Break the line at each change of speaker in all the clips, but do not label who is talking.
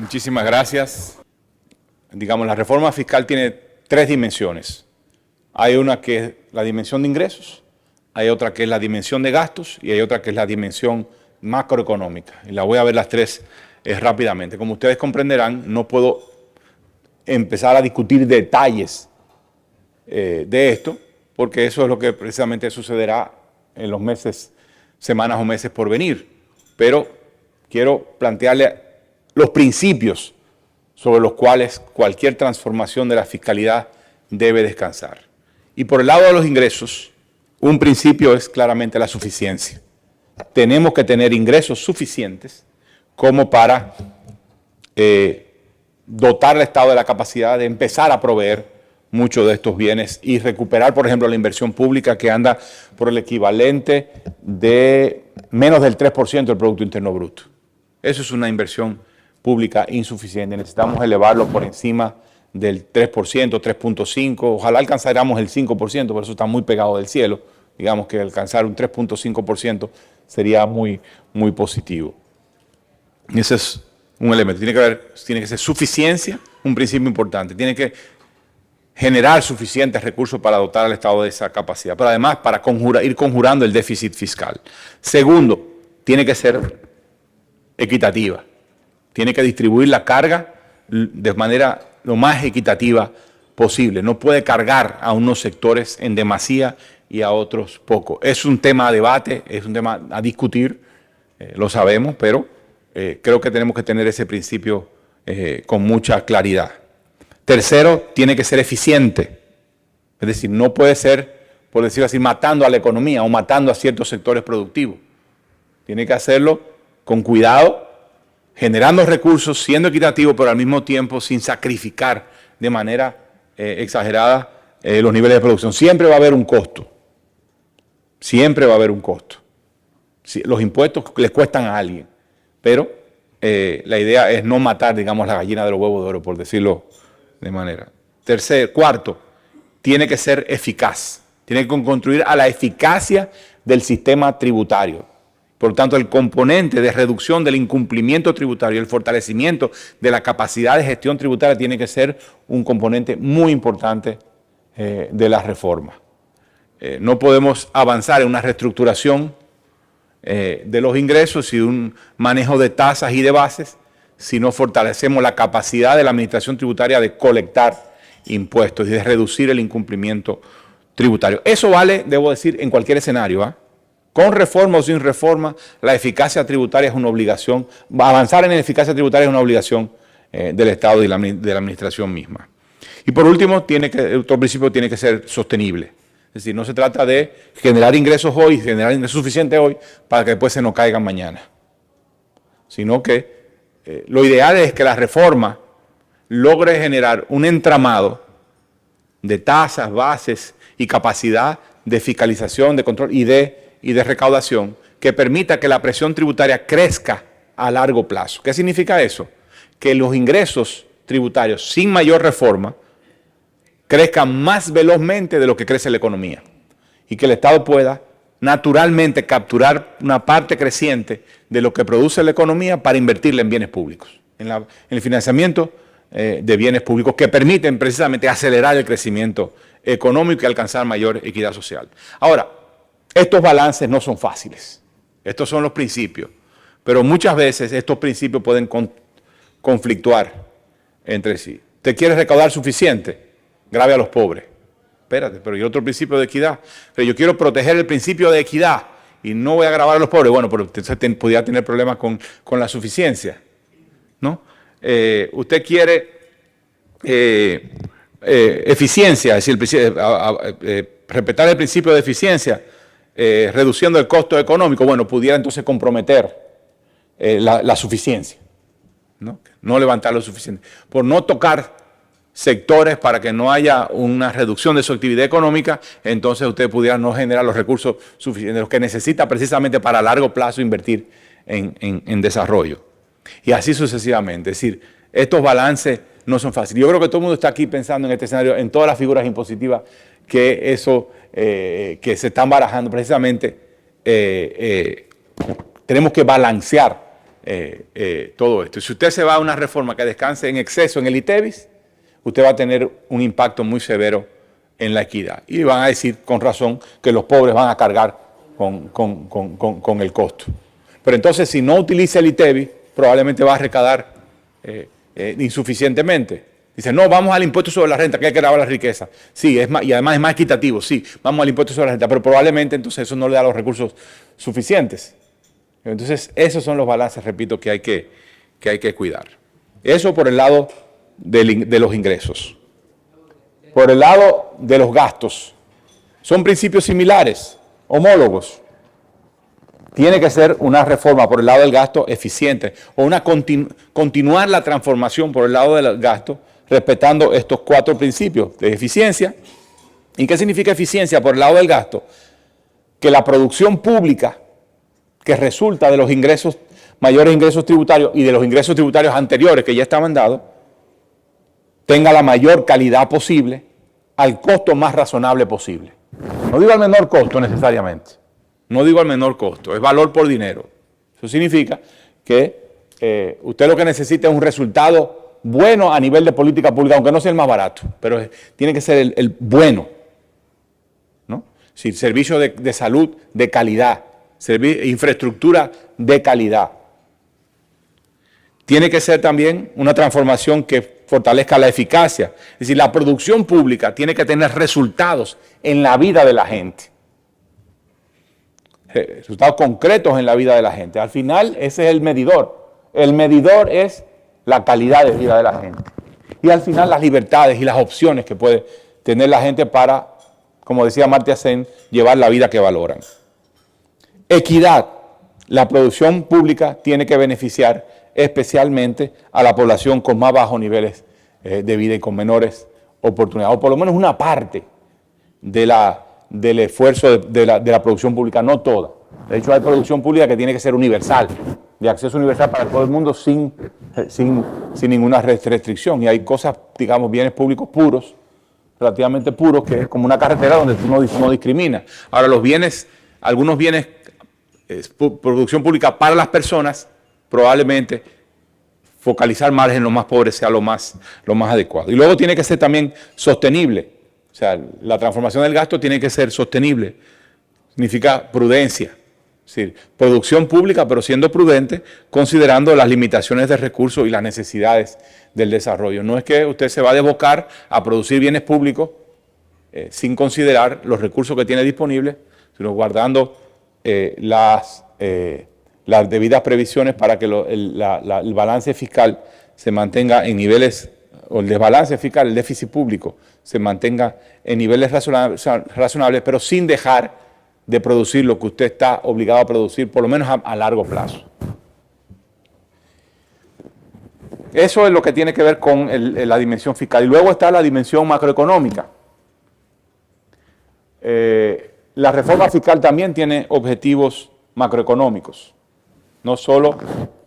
Muchísimas gracias. Digamos, la reforma fiscal tiene tres dimensiones. Hay una que es la dimensión de ingresos, hay otra que es la dimensión de gastos y hay otra que es la dimensión macroeconómica. Y la voy a ver las tres rápidamente. Como ustedes comprenderán, no puedo empezar a discutir detalles de esto, porque eso es lo que precisamente sucederá en los meses, semanas o meses por venir. Pero quiero plantearle los principios sobre los cuales cualquier transformación de la fiscalidad debe descansar. Y por el lado de los ingresos, un principio es claramente la suficiencia. Tenemos que tener ingresos suficientes como para dotar al Estado de la capacidad de empezar a proveer muchos de estos bienes y recuperar, por ejemplo, la inversión pública que anda por el equivalente de menos del 3% del Producto Interno Bruto. Eso es una inversión pública insuficiente. Necesitamos elevarlo por encima del 3%, 3.5%. Ojalá alcanzáramos el 5%, por eso está muy pegado del cielo. Digamos que alcanzar un 3.5% sería muy, muy positivo. Ese es un elemento. Tiene que ser suficiencia, un principio importante. Tiene que generar suficientes recursos para dotar al Estado de esa capacidad, pero además para ir conjurando el déficit fiscal. Segundo, tiene que ser equitativa. Tiene que distribuir la carga de manera lo más equitativa posible. No puede cargar a unos sectores en demasía y a otros poco. Es un tema a debate, es un tema a discutir, lo sabemos, pero creo que tenemos que tener ese principio con mucha claridad. Tercero, tiene que ser eficiente. Es decir, no puede ser, por decirlo así, matando a la economía o matando a ciertos sectores productivos. Tiene que hacerlo con cuidado, generando recursos, siendo equitativo, pero al mismo tiempo sin sacrificar de manera exagerada los niveles de producción. Siempre va a haber un costo. Siempre va a haber un costo. Los impuestos les cuestan a alguien, pero la idea es no matar, digamos, la gallina de los huevos de oro, por decirlo de manera. Cuarto, tiene que ser eficaz. Tiene que contribuir a la eficacia del sistema tributario. Por lo tanto, el componente de reducción del incumplimiento tributario, el fortalecimiento de la capacidad de gestión tributaria tiene que ser un componente muy importante de la reforma. No podemos avanzar en una reestructuración de los ingresos y un manejo de tasas y de bases si no fortalecemos la capacidad de la administración tributaria de colectar impuestos y de reducir el incumplimiento tributario. Eso vale, debo decir, en cualquier escenario, ¿eh? Con reforma o sin reforma, la eficacia tributaria es una obligación. Avanzar en la eficacia tributaria es una obligación del Estado y de la administración misma. Y por último, otro principio tiene que ser sostenible. Es decir, no se trata de generar ingresos hoy, generar ingresos suficientes hoy para que después se nos caigan mañana. Sino que lo ideal es que la reforma logre generar un entramado de tasas, bases y capacidad de fiscalización, de control y de recaudación que permita que la presión tributaria crezca a largo plazo. ¿Qué significa eso? Que los ingresos tributarios sin mayor reforma crezcan más velozmente de lo que crece la economía y que el Estado pueda naturalmente capturar una parte creciente de lo que produce la economía para invertirla en bienes públicos, en el financiamiento de bienes públicos que permiten precisamente acelerar el crecimiento económico y alcanzar mayor equidad social. Ahora, estos balances no son fáciles, estos son los principios, pero muchas veces estos principios pueden conflictuar entre sí. ¿Usted quiere recaudar suficiente? Grave a los pobres. Espérate, pero ¿y otro principio de equidad? Pero yo quiero proteger el principio de equidad y no voy a gravar a los pobres. Bueno, pero usted podría tener problemas con la suficiencia, ¿no? Usted quiere eficiencia, es decir, respetar el principio de eficiencia, reduciendo el costo económico, bueno, pudiera entonces comprometer la suficiencia, ¿no? No levantar lo suficiente. Por no tocar sectores para que no haya una reducción de su actividad económica, entonces usted pudiera no generar los recursos suficientes, los que necesita precisamente para a largo plazo invertir en desarrollo. Y así sucesivamente. Es decir, estos balances no son fáciles. Yo creo que todo el mundo está aquí pensando en este escenario, en todas las figuras impositivas que se están barajando precisamente. Tenemos que balancear todo esto. Si usted se va a una reforma que descanse en exceso en el ITEVIS, usted va a tener un impacto muy severo en la equidad. Y van a decir con razón que los pobres van a cargar con el costo. Pero entonces, si no utiliza el ITEVIS, probablemente va a recaudar insuficientemente. Dice, no, vamos al impuesto sobre la renta, que hay que grabar la riqueza. Sí, es más, y además es más equitativo, sí, vamos al impuesto sobre la renta, pero probablemente entonces eso no le da los recursos suficientes. Entonces, esos son los balances, repito, que hay que cuidar. Eso por el lado de los ingresos. Por el lado de los gastos, son principios similares, homólogos. Tiene que ser una reforma por el lado del gasto eficiente o continuar la transformación por el lado del gasto respetando estos 4 principios de eficiencia. ¿Y qué significa eficiencia por el lado del gasto? Que la producción pública que resulta de los ingresos, mayores ingresos tributarios y de los ingresos tributarios anteriores que ya estaban dados, tenga la mayor calidad posible al costo más razonable posible. No digo al menor costo necesariamente, no digo al menor costo, es valor por dinero. Eso significa que usted lo que necesita es un resultado bueno a nivel de política pública, aunque no sea el más barato, pero tiene que ser el bueno, ¿no? Sí, servicio de salud de calidad, infraestructura de calidad. Tiene que ser también una transformación que fortalezca la eficacia. Es decir, la producción pública tiene que tener resultados en la vida de la gente. Resultados concretos en la vida de la gente. Al final, ese es el medidor. El medidor es la calidad de vida de la gente. Y al final, las libertades y las opciones que puede tener la gente para, como decía Amartya Sen, llevar la vida que valoran. Equidad. La producción pública tiene que beneficiar especialmente a la población con más bajos niveles de vida y con menores oportunidades, o por lo menos una parte del esfuerzo de la producción pública, no toda. De hecho, hay producción pública que tiene que ser universal, de acceso universal para todo el mundo sin ninguna restricción. Y hay cosas, digamos, bienes públicos puros, relativamente puros, que es como una carretera donde tú no discriminas. Ahora, algunos bienes, producción pública para las personas, probablemente focalizar más en los más pobres sea lo más adecuado. Y luego tiene que ser también sostenible. O sea, la transformación del gasto tiene que ser sostenible. Significa prudencia. Es decir, producción pública, pero siendo prudente, considerando las limitaciones de recursos y las necesidades del desarrollo. No es que usted se va a desbocar a producir bienes públicos sin considerar los recursos que tiene disponibles, sino guardando las debidas previsiones para que el balance fiscal se mantenga en niveles, o el desbalance fiscal, el déficit público, se mantenga en niveles razonables, pero sin dejar de producir lo que usted está obligado a producir, por lo menos a largo plazo. Eso es lo que tiene que ver con la dimensión fiscal. Y luego está la dimensión macroeconómica. La reforma fiscal también tiene objetivos macroeconómicos, no solo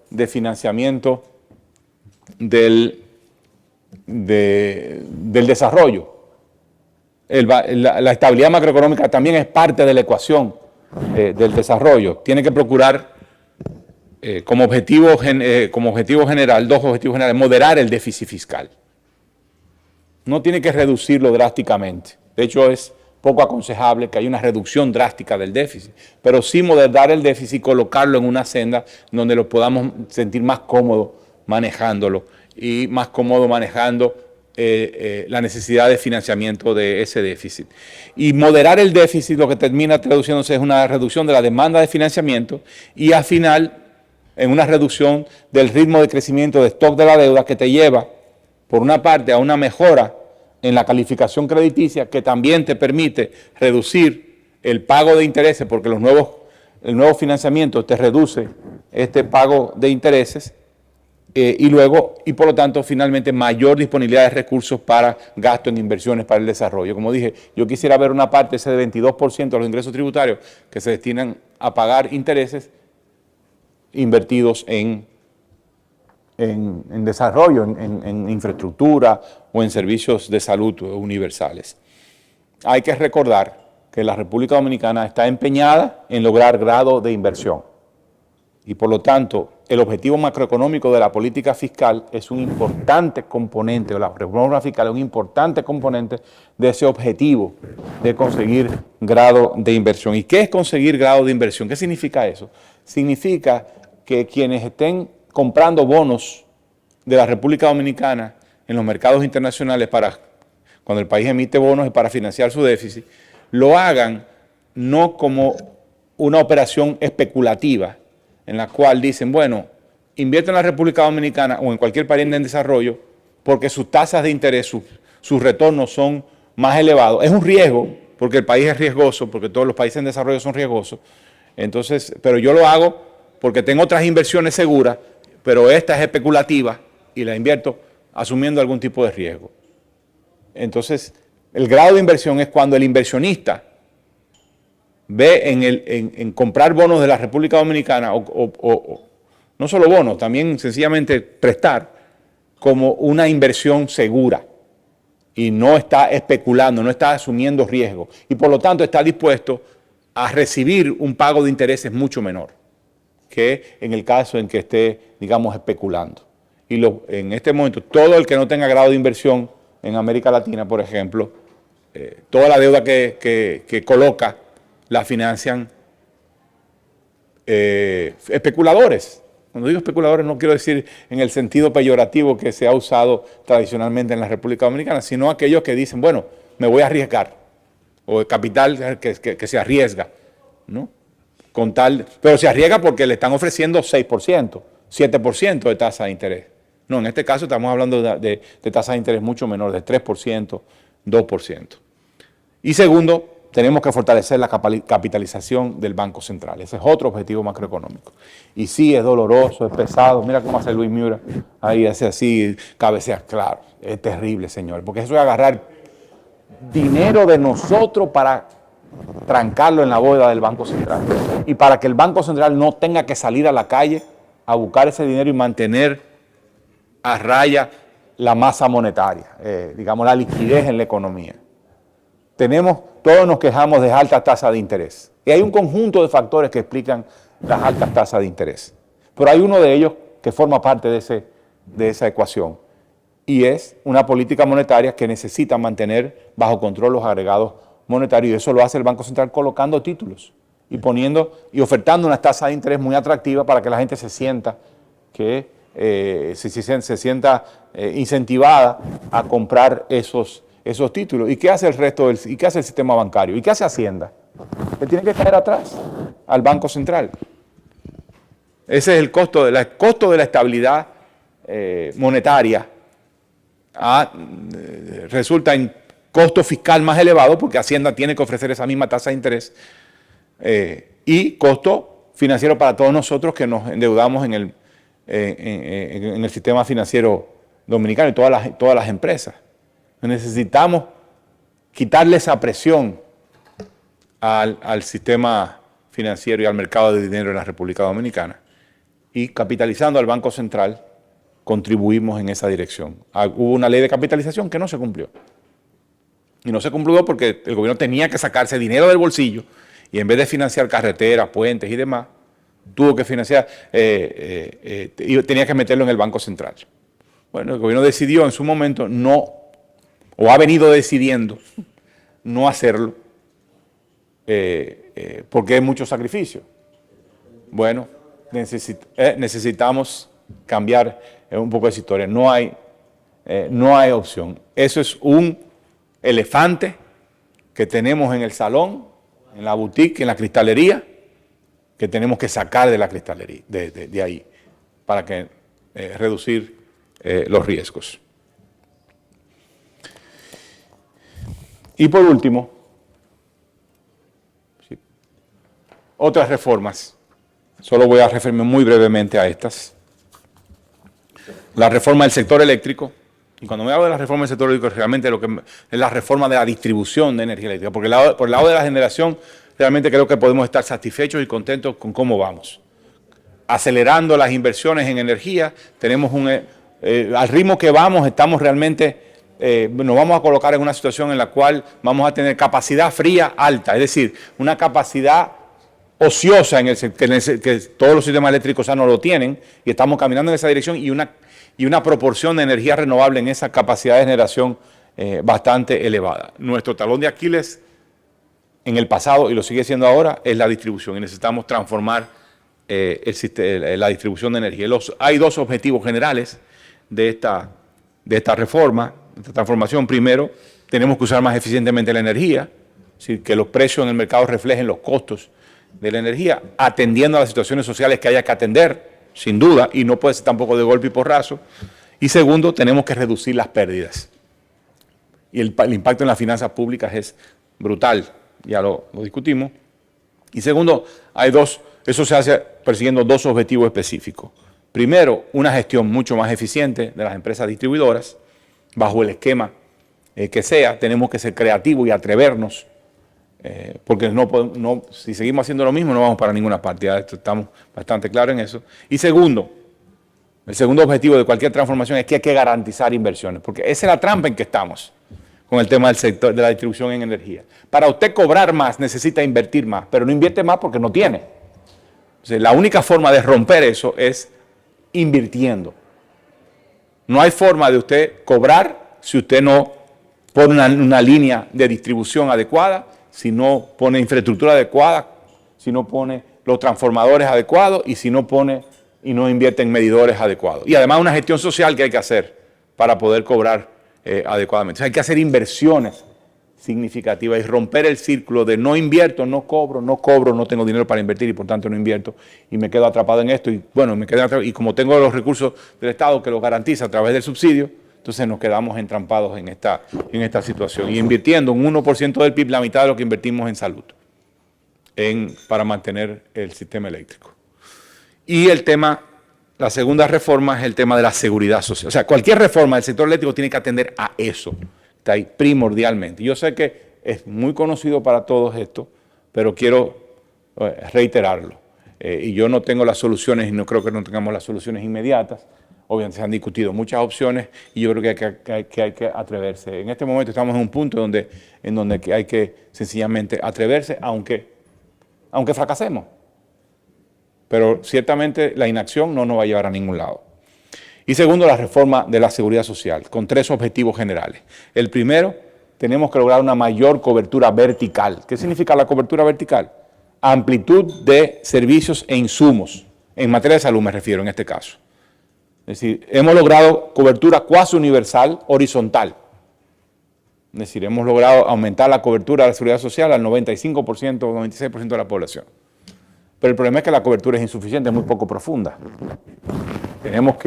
de financiamiento del desarrollo. La estabilidad macroeconómica también es parte de la ecuación del desarrollo. Tiene que procurar como objetivo general, 2 objetivos generales: moderar el déficit fiscal. No tiene que reducirlo drásticamente. De hecho, es poco aconsejable que haya una reducción drástica del déficit, pero sí moderar el déficit y colocarlo en una senda donde lo podamos sentir más cómodo manejándolo y más cómodo manejando la necesidad de financiamiento de ese déficit. Y moderar el déficit lo que termina traduciéndose es una reducción de la demanda de financiamiento y al final en una reducción del ritmo de crecimiento de stock de la deuda que te lleva, por una parte, a una mejora en la calificación crediticia que también te permite reducir el pago de intereses, porque el nuevo financiamiento te reduce este pago de intereses y por lo tanto finalmente mayor disponibilidad de recursos para gasto en inversiones para el desarrollo. Como dije, yo quisiera ver una parte, ese de 22% de los ingresos tributarios que se destinan a pagar intereses invertidos en desarrollo, en infraestructura o en servicios de salud universales. Hay que recordar que la República Dominicana está empeñada en lograr grado de inversión y por lo tanto el objetivo macroeconómico de la política fiscal es un importante componente, o la reforma fiscal es un importante componente de ese objetivo de conseguir grado de inversión. ¿Y qué es conseguir grado de inversión? ¿Qué significa eso? Significa que quienes estén comprando bonos de la República Dominicana en los mercados internacionales cuando el país emite bonos y para financiar su déficit, lo hagan no como una operación especulativa, en la cual dicen, bueno, invierte en la República Dominicana o en cualquier país en desarrollo porque sus tasas de interés, sus retornos son más elevados. Es un riesgo, porque el país es riesgoso, porque todos los países en desarrollo son riesgosos. Entonces, pero yo lo hago porque tengo otras inversiones seguras, pero esta es especulativa y la invierto asumiendo algún tipo de riesgo. Entonces, el grado de inversión es cuando el inversionista ve en comprar bonos de la República Dominicana o no solo bonos, también sencillamente prestar como una inversión segura y no está especulando, no está asumiendo riesgo y por lo tanto está dispuesto a recibir un pago de intereses mucho menor que en el caso en que esté, digamos, especulando. Y en este momento, todo el que no tenga grado de inversión en América Latina, por ejemplo, toda la deuda que coloca la financian especuladores. Cuando digo especuladores no quiero decir en el sentido peyorativo que se ha usado tradicionalmente en la República Dominicana, sino aquellos que dicen, bueno, me voy a arriesgar, o el capital que se arriesga, ¿no? Pero se arriesga porque le están ofreciendo 6%, 7% de tasa de interés. No, en este caso estamos hablando de tasas de interés mucho menor, de 3%, 2%. Y segundo, tenemos que fortalecer la capitalización del Banco Central. Ese es otro objetivo macroeconómico. Y sí, es doloroso, es pesado. Mira cómo hace Luis Miura. Ahí hace así, cabecea. Claro, es terrible, señor. Porque eso es agarrar dinero de nosotros para trancarlo en la bóveda del Banco Central. Y para que el Banco Central no tenga que salir a la calle a buscar ese dinero y mantener a raya la masa monetaria, digamos, la liquidez en la economía. Todos nos quejamos de altas tasas de interés. Y hay un conjunto de factores que explican las altas tasas de interés. Pero hay uno de ellos que forma parte de esa ecuación. Y es una política monetaria que necesita mantener bajo control los agregados monetarios. Y eso lo hace el Banco Central colocando títulos y ofertando unas tasas de interés muy atractivas para que la gente se sienta incentivada a comprar esos títulos. ¿Y qué hace el resto y qué hace el sistema bancario? ¿Y qué hace Hacienda? Que tiene que caer atrás al Banco Central. Ese es el costo de la estabilidad monetaria. Resulta en costo fiscal más elevado porque Hacienda tiene que ofrecer esa misma tasa de interés y costo financiero para todos nosotros que nos endeudamos en el sistema financiero dominicano y todas las empresas. Necesitamos quitarle esa presión al sistema financiero y al mercado de dinero en la República Dominicana. Y capitalizando al Banco Central, contribuimos en esa dirección. Hubo una ley de capitalización que no se cumplió. Y no se cumplió porque el gobierno tenía que sacarse dinero del bolsillo y en vez de financiar carreteras, puentes y demás, tuvo que financiar, y tenía que meterlo en el Banco Central. Bueno, el gobierno decidió en su momento o ha venido decidiendo no hacerlo porque hay mucho sacrificio. Bueno, necesitamos cambiar un poco esa historia. No hay opción. Eso es un elefante que tenemos en el salón, en la boutique, en la cristalería, que tenemos que sacar de la cristalería, de ahí, para reducir los riesgos. Y por último, otras reformas. Solo voy a referirme muy brevemente a estas. La reforma del sector eléctrico. Y cuando me hablo de la reforma del sector eléctrico, realmente lo que es la reforma de la distribución de energía eléctrica. Porque por el lado de la generación, realmente creo que podemos estar satisfechos y contentos con cómo vamos. Acelerando las inversiones en energía, tenemos al ritmo que vamos, estamos realmente, nos vamos a colocar en una situación en la cual vamos a tener capacidad fría alta, es decir, una capacidad ociosa que todos los sistemas eléctricos ya no lo tienen, y estamos caminando en esa dirección, y una proporción de energía renovable en esa capacidad de generación bastante elevada. Nuestro talón de Aquiles en el pasado, y lo sigue siendo ahora, es la distribución, y necesitamos transformar la distribución de energía. Hay dos objetivos generales de esta reforma, de esta transformación. Primero, tenemos que usar más eficientemente la energía, es decir, que los precios en el mercado reflejen los costos de la energía, atendiendo a las situaciones sociales que haya que atender, sin duda, y no puede ser tampoco de golpe y porrazo. Y segundo, tenemos que reducir las pérdidas. Y el impacto en las finanzas públicas es brutal, ya lo discutimos. Y segundo, eso se hace persiguiendo dos objetivos específicos. Primero, una gestión mucho más eficiente de las empresas distribuidoras, bajo el esquema que sea. Tenemos que ser creativos y atrevernos, porque si seguimos haciendo lo mismo no vamos para ninguna parte. Ya estamos bastante claros en eso. Y segundo, el segundo objetivo de cualquier transformación es que hay que garantizar inversiones, porque esa es la trampa en que estamos con el tema del sector de la distribución en energía. Para usted cobrar más necesita invertir más, pero no invierte más porque no tiene. Entonces, la única forma de romper eso es invirtiendo. No hay forma de usted cobrar si usted no pone una línea de distribución adecuada, si no pone infraestructura adecuada, si no pone los transformadores adecuados y si no pone y no invierte en medidores adecuados. Y además una gestión social que hay que hacer para poder cobrar adecuadamente. O sea, hay que hacer inversiones significativas y romper el círculo de no invierto, no cobro, no tengo dinero para invertir y por tanto no invierto y me quedo atrapado en esto. Y bueno, y como tengo los recursos del Estado que lo garantiza a través del subsidio, entonces nos quedamos entrampados en esta situación. Y invirtiendo un 1% del PIB, la mitad de lo que invertimos en salud, para mantener el sistema eléctrico. Y la segunda reforma es el tema de la seguridad social. O sea, cualquier reforma del sector eléctrico tiene que atender a eso, está ahí primordialmente. Yo sé que es muy conocido para todos esto, pero quiero reiterarlo. Y yo no tengo las soluciones y no creo que no tengamos las soluciones inmediatas. Obviamente se han discutido muchas opciones y yo creo que hay que atreverse. En este momento estamos en un punto en donde hay que sencillamente atreverse, aunque fracasemos. Pero ciertamente la inacción no nos va a llevar a ningún lado. Y segundo, la reforma de la seguridad social, con tres objetivos generales. El primero, tenemos que lograr una mayor cobertura vertical. ¿Qué significa la cobertura vertical? Amplitud de servicios e insumos. En materia de salud me refiero en este caso. Es decir, hemos logrado cobertura cuasi universal horizontal. Es decir, hemos logrado aumentar la cobertura de la seguridad social al 95% o 96% de la población. Pero el problema es que la cobertura es insuficiente, es muy poco profunda. Tenemos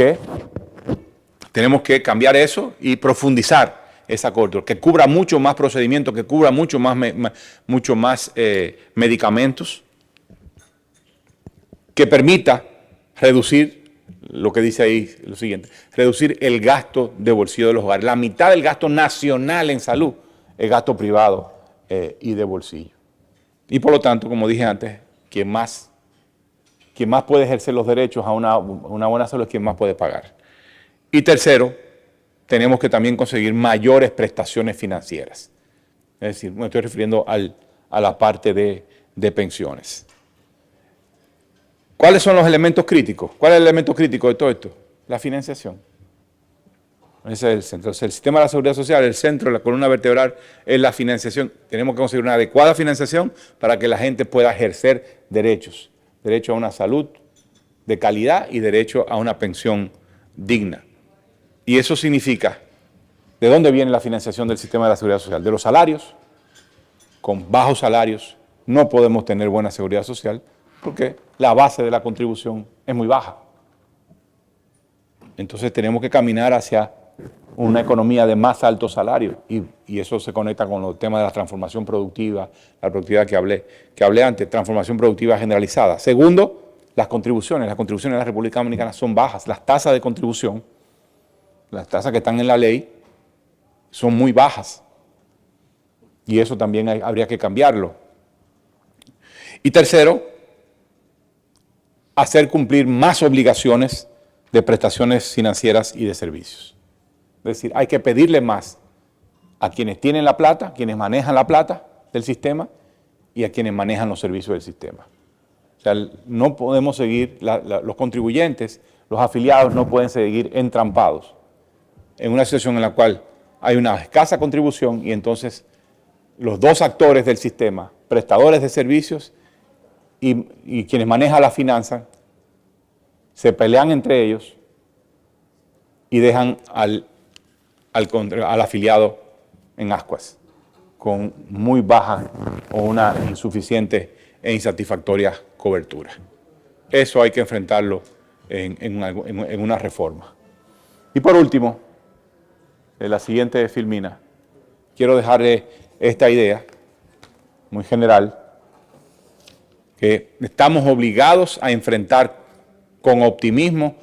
que cambiar eso y profundizar esa cobertura, que cubra mucho más procedimientos, que cubra mucho más medicamentos, que permita reducir, lo que dice ahí lo siguiente, reducir el gasto de bolsillo de los hogares. La mitad del gasto nacional en salud es gasto privado y de bolsillo. Y por lo tanto, como dije antes, quien más puede ejercer los derechos a una buena salud es quien más puede pagar. Y tercero, tenemos que también conseguir mayores prestaciones financieras. Es decir, me estoy refiriendo a la parte de pensiones. ¿Cuáles son los elementos críticos? ¿Cuál es el elemento crítico de todo esto? La financiación. Ese es el centro. Entonces, el sistema de la seguridad social, el centro, la columna vertebral, es la financiación. Tenemos que conseguir una adecuada financiación para que la gente pueda ejercer derechos. Derecho a una salud de calidad y derecho a una pensión digna. Y eso significa, ¿de dónde viene la financiación del sistema de la seguridad social? De los salarios. Con bajos salarios no podemos tener buena seguridad social porque la base de la contribución es muy baja. Entonces tenemos que caminar hacia una economía de más alto salario y eso se conecta con los temas de la transformación productiva, la productividad que hablé antes, transformación productiva generalizada. Segundo, las contribuciones en la República Dominicana son bajas, las tasas de contribución, las tasas que están en la ley son muy bajas y eso también habría que cambiarlo. Y tercero, hacer cumplir más obligaciones de prestaciones financieras y de servicios. Es decir, hay que pedirle más a quienes tienen la plata, quienes manejan la plata del sistema y a quienes manejan los servicios del sistema. sea, no podemos seguir, los contribuyentes, los afiliados no pueden seguir entrampados en una situación en la cual hay una escasa contribución y entonces los dos actores del sistema, prestadores de servicios y quienes manejan la finanza, se pelean entre ellos y dejan al afiliado en ascuas, con muy baja o una insuficiente e insatisfactoria cobertura. Eso hay que enfrentarlo en una reforma. Y por último, en la siguiente filmina, quiero dejarle esta idea muy general, que estamos obligados a enfrentar con optimismo,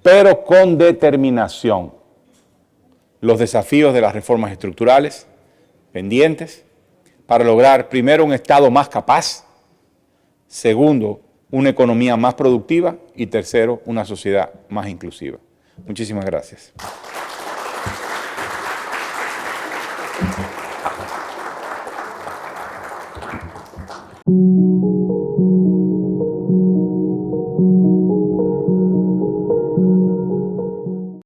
pero con determinación, los desafíos de las reformas estructurales pendientes para lograr, primero, un Estado más capaz, segundo, una economía más productiva y tercero, una sociedad más inclusiva. Muchísimas gracias.